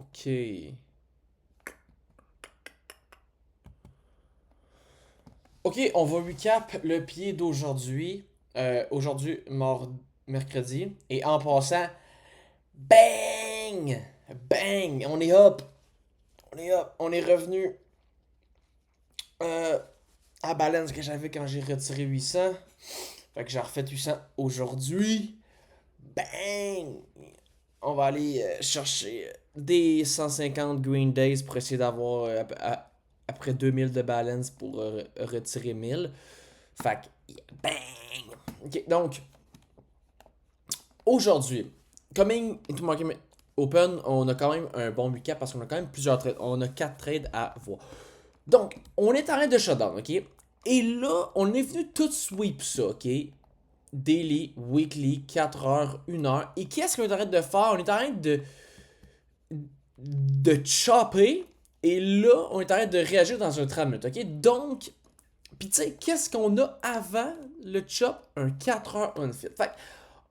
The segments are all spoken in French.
OK. OK, on va recap le pied d'aujourd'hui. Aujourd'hui, mercredi. Et en passant, bang! Bang! On est up! On est up! On est revenu euh, à balance que j'avais quand j'ai retiré 800. Fait que j'ai refait 800 aujourd'hui. Bang! On va aller chercher des 150 Green Days pour essayer d'avoir après 2000 de balance pour retirer 1000. Fait que, bang! Ok, donc, aujourd'hui, coming into Market Open, on a quand même un bon recap parce qu'on a quand même plusieurs trades. On a 4 trades à voir. Donc, on est en train de shutdown, ok? Et là, on est venu tout sweep ça, ok? Daily, weekly, 4 heures, 1 heure. Et qu'est-ce qu'on est en train de faire? On est en train de chopper. Et là, on est en train de réagir dans un 30 minutes, ok? Donc, puis tu sais, qu'est-ce qu'on a avant le chop? Un 4 heures unfit. Fait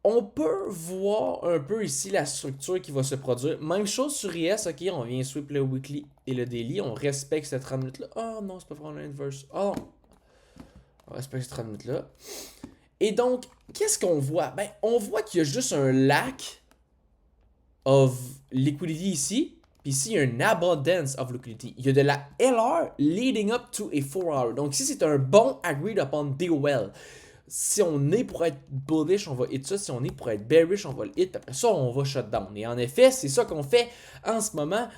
on peut voir un peu ici la structure qui va se produire. Même chose sur IS, ok, on vient sweep le weekly et le daily, on respecte cette 30 minutes là. Oh non, c'est pas vraiment l'inverse. Oh non, on respecte cette 30 minutes là. Et donc, qu'est-ce qu'on voit? Ben, on voit qu'il y a juste un lack of liquidity ici. Puis ici, il y a une abundance of liquidity. Il y a de la LR leading up to a 4 hour. Donc ici, c'est un bon agreed upon DOL. Si on est pour être bullish, on va hit ça. Si on est pour être bearish, on va le hit. Puis après ça, on va shut down. Et en effet, c'est ça qu'on fait en ce moment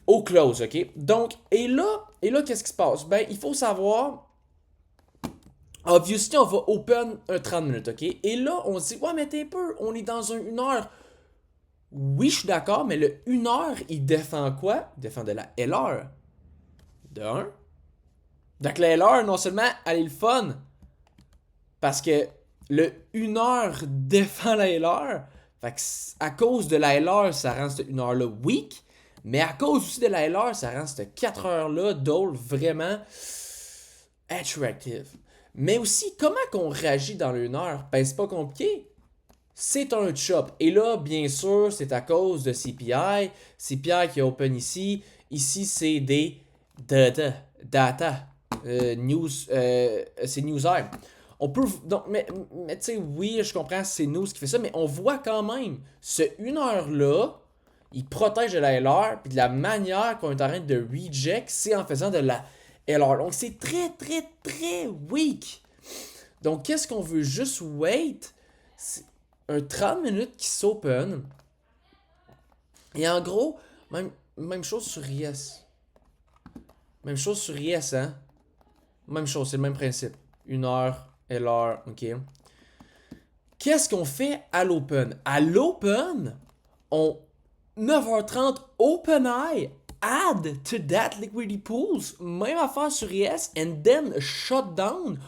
au close, ok? Donc, et là qu'est-ce qui se passe? Ben, il faut savoir. Obviously, on va open un 30 minutes, ok? Et là, on se dit, ouais, mais t'es un peu, on est dans une heure. Oui, je suis d'accord, mais le 1 heure, il défend quoi? Il défend de la LR. De 1. Donc la LR, non seulement, elle est le fun, parce que le 1 heure défend la LR. Fait que à cause de la LR, ça rend cette 1 heure-là weak. Mais à cause aussi de la LR, ça rend cette 4 heures-là d'all vraiment attractive. Mais aussi, comment qu'on réagit dans le 1 heure? Ben, c'est pas compliqué. C'est un chop. Et là, bien sûr, c'est à cause de CPI. CPI qui est open ici. Ici, c'est des data. News. C'est NewsAir. On peut. Donc, mais tu sais, oui, je comprends, c'est News qui fait ça, mais on voit quand même ce 1 heure-là, il protège de la LR, puis de la manière qu'on est en train de reject, c'est en faisant de la LR. Donc, c'est très, très, très weak. Donc, qu'est-ce qu'on veut juste wait? C'est un 30 minutes qui s'open. Et en gros, même chose sur IS. Même chose sur IS, hein? Même chose, c'est le même principe. 1 heure, LR, ok. Qu'est-ce qu'on fait à l'open? À l'open, on 9h30 open eye, add to that liquidity pools, même affaire sur IS, and then shut down.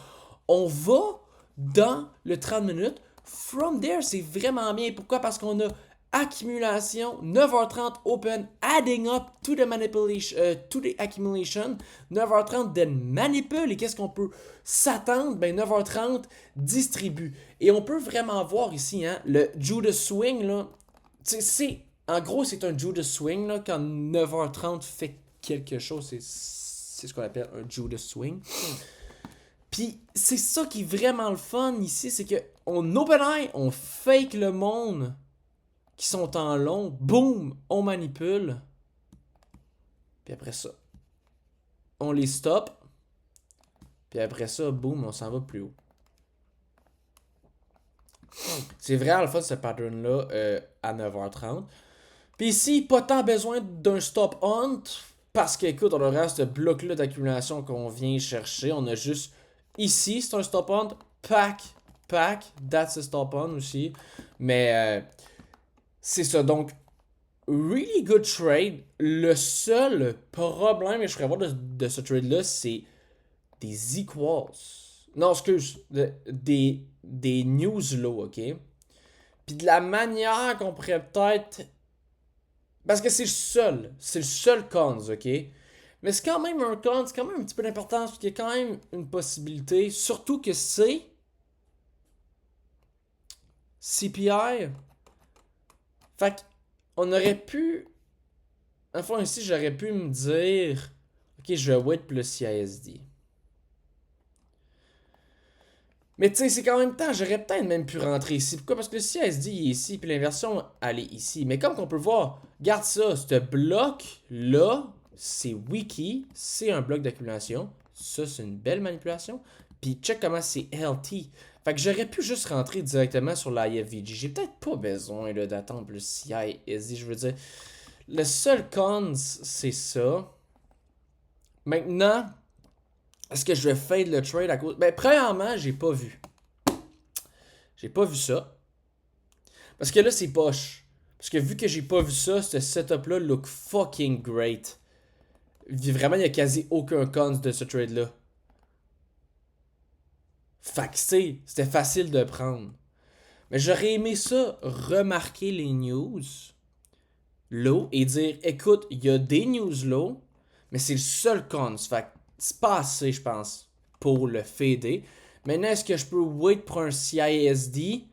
On va dans le 30 minutes. From there, c'est vraiment bien. Pourquoi? Parce qu'on a accumulation, 9h30 open, adding up to the manipulation, to the accumulation, 9h30 then manipule, et qu'est-ce qu'on peut s'attendre? Ben 9h30 distribue. Et on peut vraiment voir ici, hein, le Judas Swing, là, c'est, en gros, c'est un Judas Swing, là, quand 9h30 fait quelque chose, c'est ce qu'on appelle un Judas Swing. Puis c'est ça qui est vraiment le fun ici, c'est que on open eye, on fake le monde qui sont en long, boum, on manipule. Puis après ça, on les stop. Puis après ça, boum, on s'en va plus haut. C'est vraiment le fun ce pattern-là à 9h30. Puis ici, pas tant besoin d'un stop hunt. Parce qu'écoute, on aura ce bloc-là d'accumulation qu'on vient chercher. On a juste ici, c'est un stop hunt. Pack, that's a stop hunt aussi. Mais c'est ça. Donc, really good trade. Le seul problème, et je ferais voir de ce trade-là, c'est des equals. Non, excuse. Des news low, ok? Puis de la manière qu'on pourrait peut-être. Parce que c'est le seul. C'est le seul cons, ok? Mais c'est quand même un con, c'est quand même un petit peu d'importance, parce qu'il y a quand même une possibilité. Surtout que c'est CPI. Fait on aurait pu... Enfin, ici, j'aurais pu me dire... Ok, je vais wait plus CISD. Mais tu sais, c'est qu'en même temps, j'aurais peut-être même pu rentrer ici. Pourquoi? Parce que le CISD est ici, puis l'inversion, elle est ici. Mais comme qu'on peut voir, regarde ça, ce bloc-là, c'est wiki, c'est un bloc d'accumulation. Ça, c'est une belle manipulation. Puis check comment c'est healthy. Fait que j'aurais pu juste rentrer directement sur l'IFVG. J'ai peut-être pas besoin d'attendre le CISD, je veux dire. Le seul cons, c'est ça. Maintenant, est-ce que je vais fade le trade à cause... Ben, premièrement, j'ai pas vu. J'ai pas vu ça. Parce que là, c'est poche. Parce que vu que j'ai pas vu ça, ce setup-là look fucking great. Vraiment, il y a quasi aucun cons de ce trade-là. Fait que c'était facile de prendre. Mais j'aurais aimé ça, remarquer les news low et dire, écoute, il y a des news low, mais c'est le seul cons. Fait que c'est pas assez, je pense, pour le fader. Maintenant, est-ce que je peux wait pour un CISD?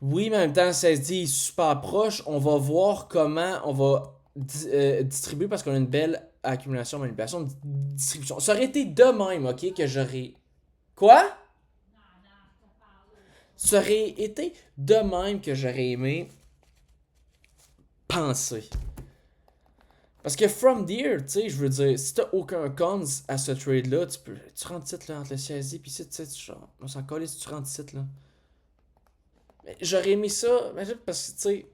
Oui, mais en même temps, le CISD est super proche. On va voir comment on va distribuer parce qu'on a une belle accumulation, manipulation, distribution. Ça aurait été de même, ok, que j'aurais. Quoi? Ça aurait été de même que j'aurais aimé penser. Parce que from there, tu sais, je veux dire, si t'as aucun cons à ce trade-là, tu rentres titre là entre le CISD puis ici, tu sais, on s'en colle si tu rentres titre là. Mais j'aurais aimé ça, imagine, parce que, tu sais,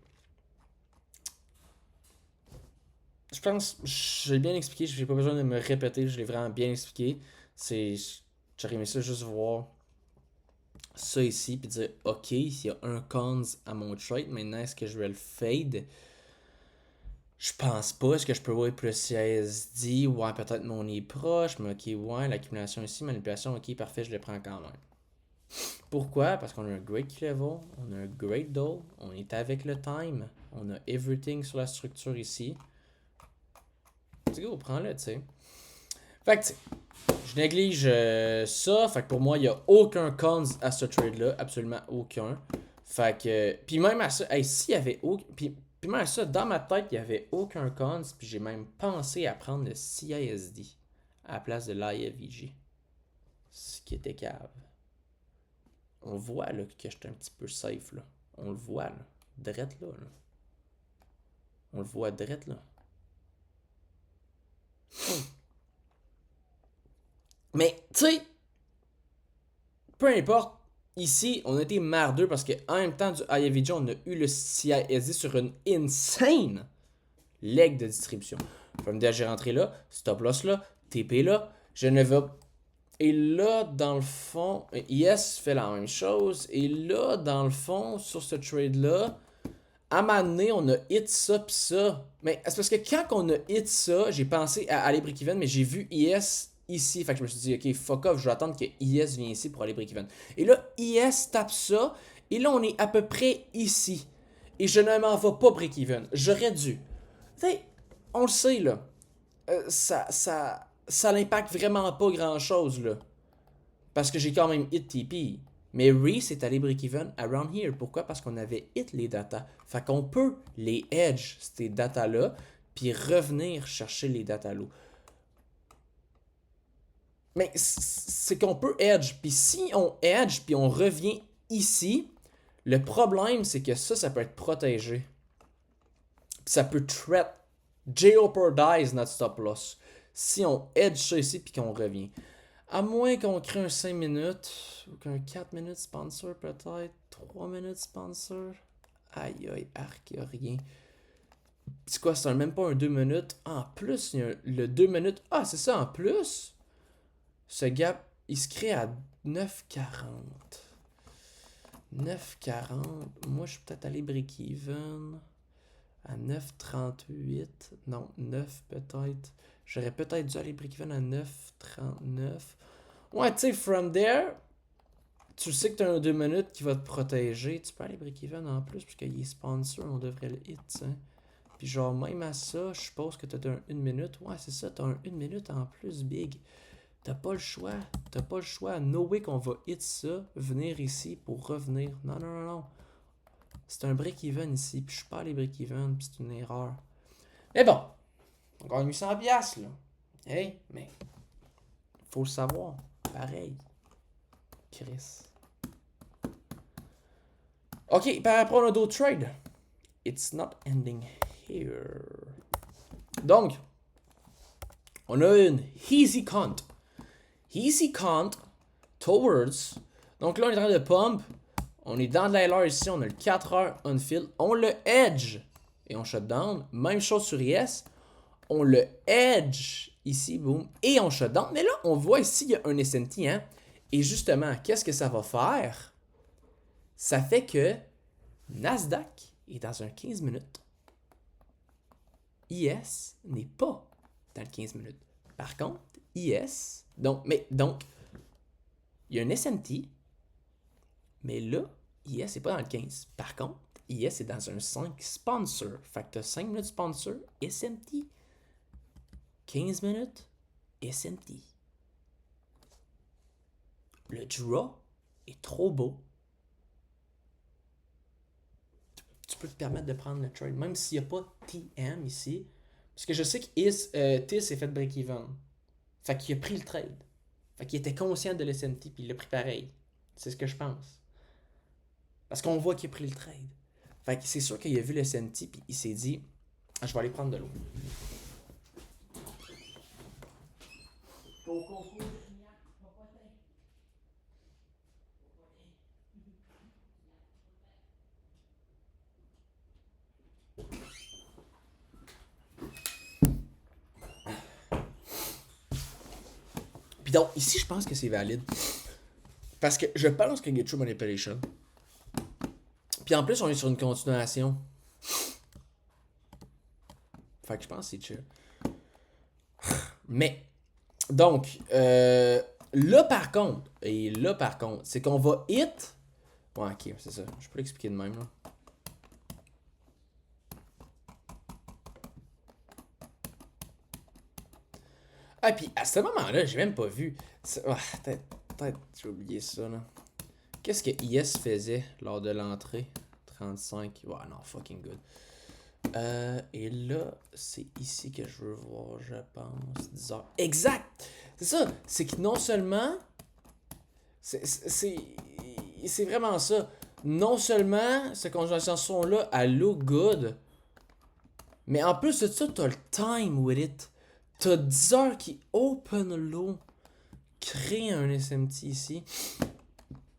je pense, j'ai bien expliqué, j'ai pas besoin de me répéter, je l'ai vraiment bien expliqué. C'est, j'aurais aimé ça juste voir ça ici, puis dire, ok, s'il y a un cons à mon trade, maintenant est-ce que je vais le fade? Je pense pas, est-ce que je peux voir plus CISD? Ouais, peut-être mon est proche, mais ok, ouais, l'accumulation ici, manipulation, ok, parfait, je le prends quand même. Pourquoi? Parce qu'on a un great level, on a un great doll, on est avec le time, on a everything sur la structure ici. Tu go, prends-le, tu sais. Fait que, je néglige ça. Fait que pour moi, il n'y a aucun cons à ce trade-là. Absolument aucun. Fait que. Puis même à ça, hey, s'il y avait aucun. Puis même à ça, dans ma tête, il n'y avait aucun cons. Puis j'ai même pensé à prendre le CISD à la place de l'IFVG. Ce qui était cave. On voit là, que j'étais un petit peu safe. Là. On le voit. Là. Drette là. On le voit drette là. Mais, tu sais, peu importe, ici, on a été merdeux parce qu'en même temps du IFVG, on a eu le CISD sur une insane leg de distribution. From there, j'ai rentré là, stop loss là, TP là, je ne vais. Et là, dans le fond, IS fait la même chose. Et là, dans le fond, sur ce trade-là, à un moment donné, on a hit ça pis ça. Mais c'est parce que quand on a hit ça, j'ai pensé à aller break-even, mais j'ai vu IS ici. Fait que je me suis dit, ok, fuck off, je vais attendre que IS vienne ici pour aller break-even. Et là, IS tape ça. Et là, on est à peu près ici. Et je ne m'en vais pas break-even. J'aurais dû. Tu sais, on le sait, là. Ça n'impacte vraiment pas grand-chose, là. Parce que j'ai quand même hit TP. Mais Reese est allé break-even around here. Pourquoi? Parce qu'on avait hit les datas. Fait qu'on peut les edge, ces datas-là, puis revenir chercher les datas low. Mais c'est qu'on peut edge. Puis si on edge, puis on revient ici, le problème, c'est que ça peut être protégé. Puis ça peut threat, jeopardize notre stop loss. Si on edge ça ici, puis qu'on revient. À moins qu'on crée un 5 minutes, ou qu'un 4 minutes sponsor peut-être, 3 minutes sponsor. Aïe aïe, arc, y'a rien. C'est quoi, c'est même pas un 2 minutes. En plus, il y a le 2 minutes. Ah, c'est ça, en plus. Ce gap, il se crée à 9,40. 9,40. Moi, je suis peut-être allé break-even à 9,38. Non, 9 peut-être. J'aurais peut-être dû aller break-even à 9,39. Ouais, tu sais, from there, tu sais que tu as un 2 minutes qui va te protéger. Tu peux aller break-even en plus, parce qu'il est sponsor, on devrait le hit, t'sais. Puis genre, même à ça, je suppose que tu as un 1 minute. Ouais, c'est ça, tu as un 1 minute en plus, big. T'as pas le choix. T'as pas le choix. No way qu'on va hit ça, venir ici pour revenir. Non, non, non, non. C'est un break-even ici, puis je suis pas allé break-even, puis c'est une erreur. Mais bon, on gagne 800 piastres, là. Hey, mais faut le savoir. Pareil. Chris. Ok, par rapport à d'autres trades. It's not ending here. Donc, on a une easy count. Easy count towards. Donc là, on est en train de pump. On est dans de la LR ici. On a le 4 heures on-field. On le edge. Et on shut down. Même chose sur IS. On le edge ici, boom. Et on shut down. Mais là, on voit ici, il y a un SMT. Hein? Et justement, qu'est-ce que ça va faire? Ça fait que Nasdaq est dans un 15 minutes. IS n'est pas dans le 15 minutes. Par contre, IS, donc, il y a un SMT, mais là, IS n'est pas dans le 15. Par contre, IS est dans un 5 sponsor. Fait que tu as 5 minutes sponsor, SMT. 15 minutes, SMT. Le draw est trop beau. Tu peux te permettre de prendre le trade, même s'il n'y a pas TM ici. Parce que je sais que TIS est fait break-even. Fait qu'il a pris le trade. Fait qu'il était conscient de l'SMT puis il l'a pris pareil. C'est ce que je pense. Parce qu'on voit qu'il a pris le trade. Fait que c'est sûr qu'il a vu l'SMT puis il s'est dit je vais aller prendre de l'eau. Puis donc, ici, je pense que c'est valide. Parce que je pense qu'il y a True Manipulation. Puis en plus, on est sur une continuation. Fait que je pense que c'est chill. Mais, donc, là par contre, c'est qu'on va hit. Ouais, ok, c'est ça. Je peux l'expliquer de même, là. Ah, puis à ce moment-là, j'ai même pas vu. Peut-être j'ai oublié ça, là. Qu'est-ce que IS faisait lors de l'entrée? 35. Ouais, non, fucking good. Et là, c'est ici que je veux voir, je pense. 10 heures. Exact! C'est ça. C'est que non seulement. C'est vraiment ça. Non seulement cette conjuration-là, elle look good. Mais en plus de ça, t'as le time with it. T'as 10 heures qui open low. Crée un SMT ici.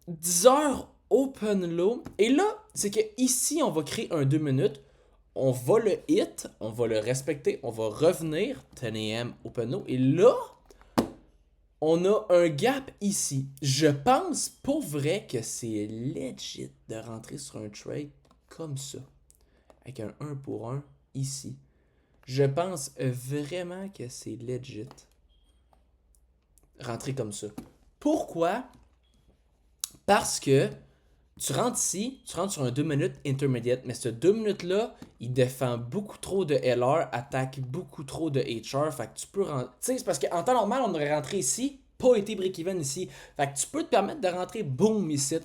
10 heures open low. Et là, c'est que ici, on va créer un 2 minutes. On va le hit, on va le respecter, on va revenir. 10 AM open low. Et là, on a un gap ici. Je pense pour vrai que c'est legit de rentrer sur un trade comme ça. Avec un 1 pour 1 ici. Je pense vraiment que c'est legit. Rentrer comme ça. Pourquoi? Parce que tu rentres ici, tu rentres sur un 2 minutes intermediate, mais ce 2 minutes-là, il défend beaucoup trop de LR, attaque beaucoup trop de HR, fait que tu peux rentrer... Tu sais, c'est parce qu'en temps normal, on aurait rentré ici, pas été break-even ici, fait que tu peux te permettre de rentrer boom ici.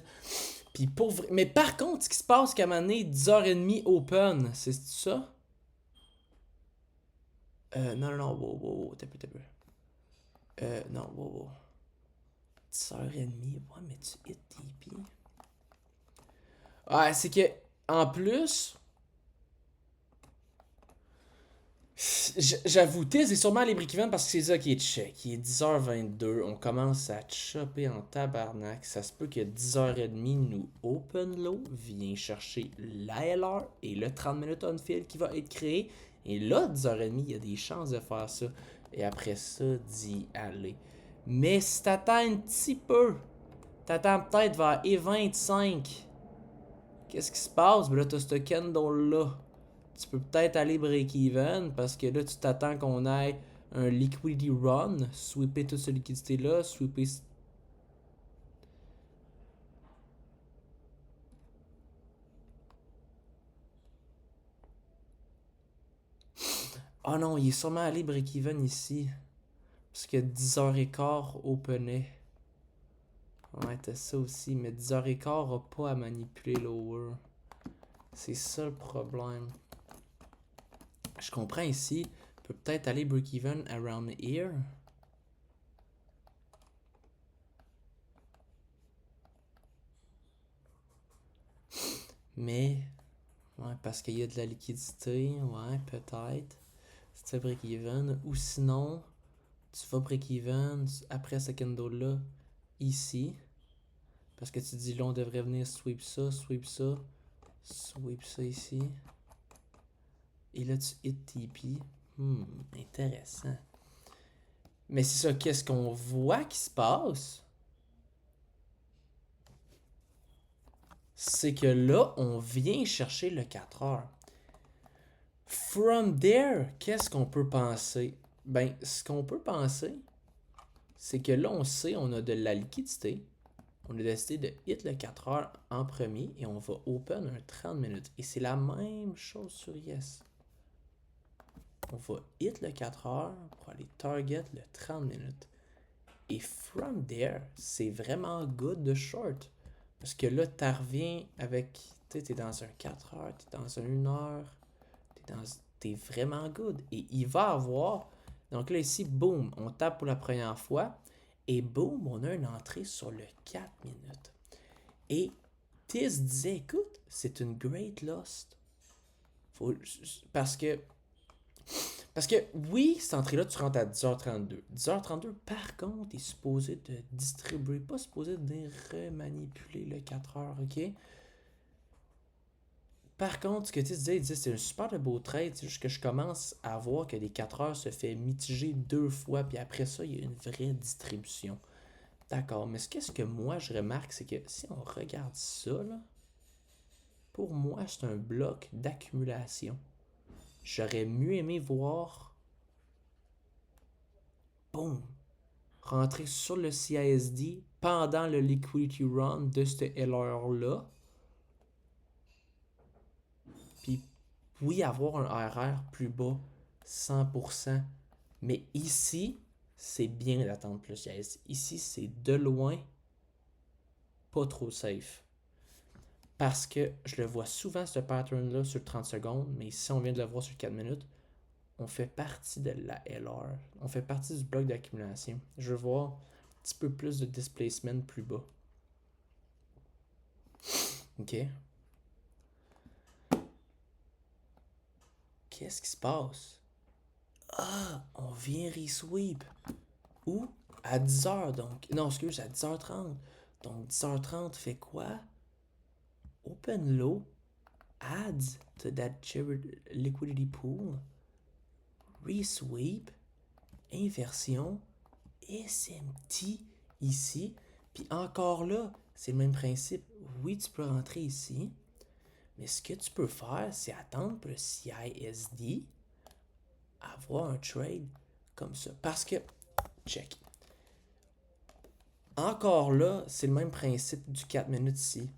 Puis pour vrai... Mais par contre, ce qui se passe qu'à un moment donné, 10h30 open, c'est ça? Non, wow, t'as peu. Non, wow. 10h30, ouais, mais tu hit TP. Ouais, c'est que, en plus, j'avoue, Tiz est sûrement les break-even parce que c'est ça qui est check. Il est 10h22, on commence à chopper en tabarnak. Ça se peut que 10h30 nous open low, vient chercher l'ALR et le 30 minutes on field qui va être créé. Et là, 10h30, il y a des chances de faire ça. Et après ça, d'y aller. Mais si t'attends un petit peu, t'attends peut-être vers E25. Qu'est-ce qui se passe? Ben là, t'as ce candle-là. Tu peux peut-être aller break-even parce que là, tu t'attends qu'on ait un liquidity run, sweeper toute cette liquidité-là, sweeper. Ah non, il est sûrement allé break-even ici. Parce que 10h15 openait. Ouais, t'as ça aussi, mais 10h15 a pas à manipuler lower. C'est ça le problème. Je comprends ici. On peut peut-être aller break-even around here. Mais, ouais, parce qu'il y a de la liquidité. Ouais, peut-être. Si tu fais break-even. Ou sinon, tu vas break-even après ce candle-là, ici. Parce que tu dis là, on devrait venir sweep ça ici. Et là, tu hit TP. Intéressant. Mais c'est ça, qu'est-ce qu'on voit qui se passe? C'est que là, on vient chercher le 4 heures. From there, qu'est-ce qu'on peut penser? Ben, ce qu'on peut penser, c'est que là, on sait, on a de la liquidité. On a décidé de hit le 4 heures en premier et on va open un 30 minutes. Et c'est la même chose sur Yes. On va hit le 4 heures pour aller target le 30 minutes. Et from there, c'est vraiment good de short. Parce que là, tu reviens avec. Tu sais, t'es dans un 4 heures, t'es dans un 1 heure. T'es vraiment good. Et il va avoir. Donc là, ici, boom, on tape pour la première fois. Et boom, on a une entrée sur le 4 minutes. Et Tiz disait, écoute, c'est une great lost. Parce que oui, cette entrée-là, tu rentres à 10h32. 10h32, par contre, il est supposé de distribuer, pas supposé de remanipuler le 4 heures, ok? Par contre, ce que tu disais, il disait c'est un super de beau trade, c'est juste que je commence à voir que les 4 heures se fait mitiger 2 fois, puis après ça, il y a une vraie distribution. D'accord, mais qu'est-ce que moi je remarque, c'est que si on regarde ça, là, pour moi, c'est un bloc d'accumulation. J'aurais mieux aimé voir, boum, rentrer sur le CISD pendant le liquidity run de cette LR-là. Puis, oui, avoir un RR plus bas, 100%. Mais ici, c'est bien d'attendre plus CISD. Ici, c'est de loin pas trop safe. Parce que je le vois souvent, ce pattern-là, sur 30 secondes. Mais si on vient de le voir sur 4 minutes, on fait partie de la LR. On fait partie du bloc d'accumulation. Je veux voir un petit peu plus de displacement plus bas. OK. Qu'est-ce qui se passe? Ah, on vient resweep. Où? À 10h donc. Non, excuse, à 10h30. Donc 10h30 fait quoi? Open low. Adds to that liquidity pool. Resweep. Inversion. SMT ici. Puis encore là, c'est le même principe. Oui, tu peux rentrer ici. Mais ce que tu peux faire, c'est attendre pour le CISD, avoir un trade comme ça. Parce que, check. Encore là, c'est le même principe du 4 minutes ici.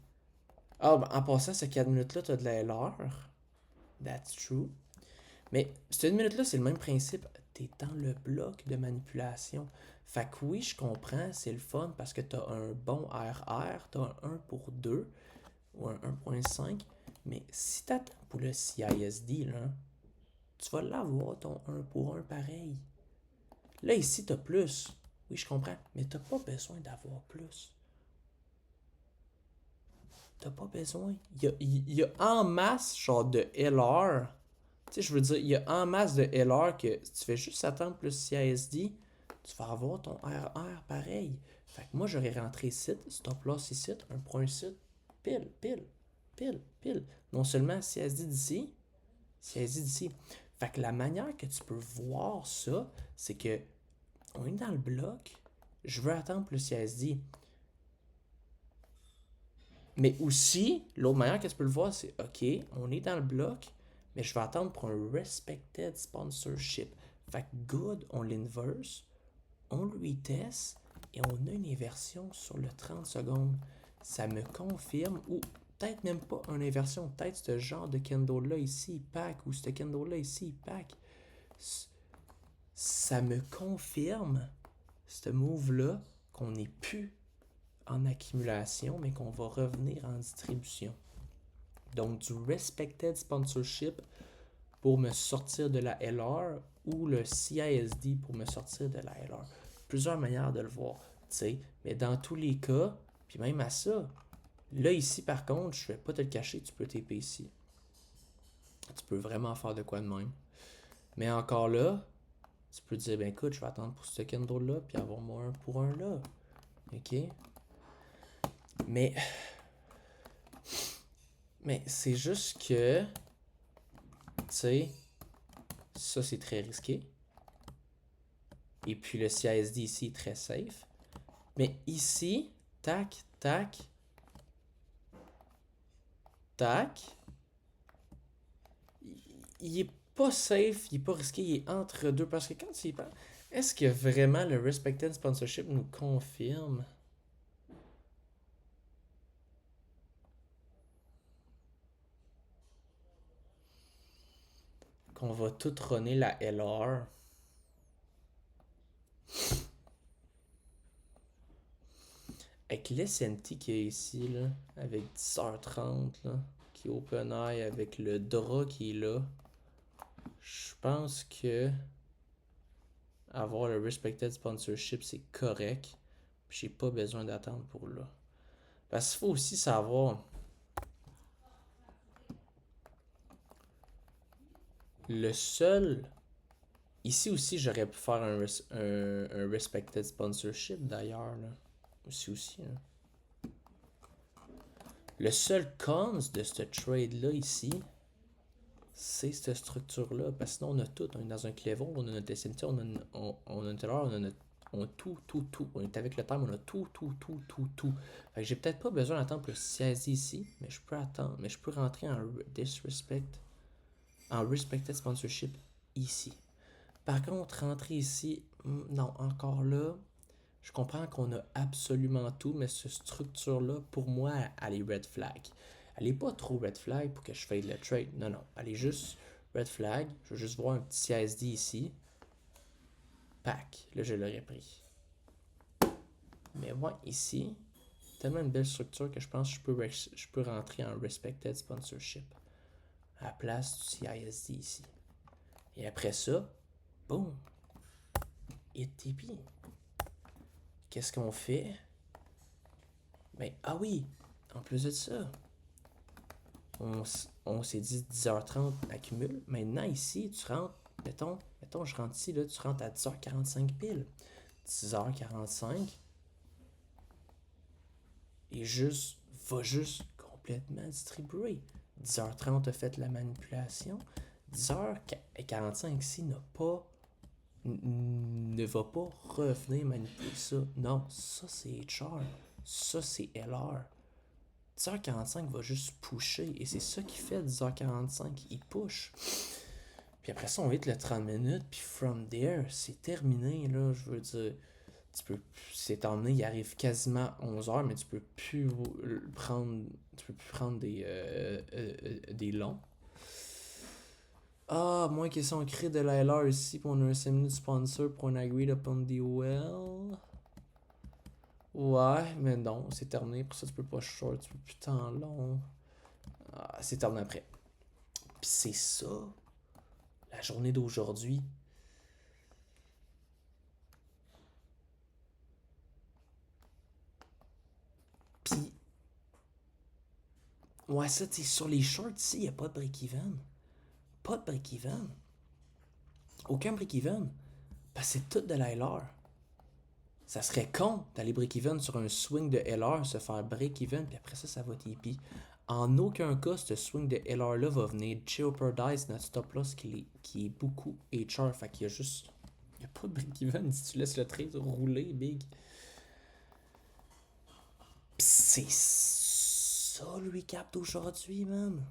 Ah, ben, en passant, ce 4 minutes-là, tu as de la LR. That's true. Mais cette minute-là, c'est le même principe. Tu es dans le bloc de manipulation. Fait que oui, je comprends, c'est le fun parce que tu as un bon RR, tu as un 1 pour 2 ou un 1.5. Mais si tu attends pour le CISD, là, tu vas l'avoir ton 1 pour 1 pareil. Là, ici, tu as plus. Oui, je comprends, mais tu n'as pas besoin d'avoir plus. T'as pas besoin. Il y a en masse, genre, de LR. Tu sais, je veux dire, il y a en masse de LR que si tu fais juste attendre plus CISD, tu vas avoir ton RR pareil. Fait que moi, j'aurais rentré site, stop loss ici, un point site, pile, pile, pile, pile. Non seulement CISD d'ici, CISD d'ici. Fait que la manière que tu peux voir ça, c'est que on est dans le bloc, je veux attendre plus CISD. Mais aussi, l'autre manière que tu peux le voir, c'est OK, on est dans le bloc, mais je vais attendre pour un respected sponsorship. Fait que good, on l'inverse, on lui teste et on a une inversion sur le 30 secondes. Ça me confirme, ou peut-être même pas une inversion, peut-être ce genre de candle-là ici, pack, ou ce candle-là ici, pack. Ça me confirme, ce move-là, qu'on n'est plus en accumulation, mais qu'on va revenir en distribution. Donc, du Respected Sponsorship pour me sortir de la LR ou le CISD pour me sortir de la LR. Plusieurs manières de le voir, tu sais. Mais dans tous les cas, puis même à ça, là ici par contre, je vais pas te le cacher, tu peux TP ici. Tu peux vraiment faire de quoi de même. Mais encore là, tu peux dire, ben écoute, je vais attendre pour ce candle là, puis avoir moi un pour un là. Ok? Mais c'est juste que, tu sais, ça c'est très risqué. Et puis le CISD ici est très safe. Mais ici, tac, tac, tac, il est pas safe, il est pas risqué, il est entre deux. Parce que quand tu y penses, est-ce que vraiment le Respected Sponsorship nous confirme qu'on va tout runner la LR? Avec l'SNT qui est ici, là, avec 10h30, là, qui est open eye, avec le drap qui est là, je pense que avoir le Respected Sponsorship, c'est correct. J'ai pas besoin d'attendre pour là. Parce qu'il faut aussi savoir, le seul... Ici aussi, j'aurais pu faire un Respected Sponsorship d'ailleurs, là. Aussi, hein. Le seul cons de ce trade-là ici, c'est cette structure-là. Parce que sinon, on a tout. On est dans un clévon, on a notre SMT, on a une Taylor, on a tout. On est avec le time, on a tout. Fait que j'ai peut-être pas besoin d'attendre pour le CISD ici, mais je peux attendre. Mais je peux rentrer en Respected Sponsorship ici. Par contre, rentrer ici, non, encore là, je comprends qu'on a absolument tout, mais cette structure-là, pour moi, elle est red flag. Elle est pas trop red flag pour que je fasse le trade. Non. Elle est juste red flag. Je veux juste voir un petit CSD ici. Pack. Là, je l'aurais pris. Mais moi, ici, tellement une belle structure que je pense que je peux rentrer en Respected Sponsorship à la place du CISD ici. Et après ça, boum, hit TP. Qu'est-ce qu'on fait? Ben, ah oui, en plus de ça, on s'est dit 10h30 accumule. Maintenant, ici, tu rentres, mettons, je rentre ici, là, tu rentres à 10h45 pile. 10h45. Et va juste complètement distribuer. 10h30 a fait la manipulation. 10h45 ici ne va pas revenir manipuler ça. Non, ça c'est HR. Ça c'est LR. 10h45 va juste pusher. Et c'est ça qu'il fait 10h45. Il push. Puis après ça, on hit le 30 minutes. Puis from there, c'est terminé. Là, je veux dire, c'est emmené, il arrive quasiment 11h, mais tu peux plus prendre des longs. Ah, moins qu'ils sont créés de la LR ici, pour on a un 5 minutes sponsor pour un agreed upon the well. Ouais, mais non, c'est terminé. Pour ça, tu peux pas short, tu peux plus tant long. Ah, c'est terminé après. Puis c'est ça, la journée d'aujourd'hui. Puis, ouais, ça, tu sais, sur les shorts ici, il n'y a pas de break-even. Pas de break-even. Aucun break-even. Parce que c'est tout de la LR. Ça serait con d'aller break-even sur un swing de LR, se faire break-even, puis après ça va TP. En aucun cas, ce swing de LR-là va venir jeopardize notre stop loss qui est beaucoup HR. Fait qu'il y a juste... Il n'y a pas de break-even si tu laisses le trade rouler, big. Pis c'est ça le recap d'aujourd'hui, man.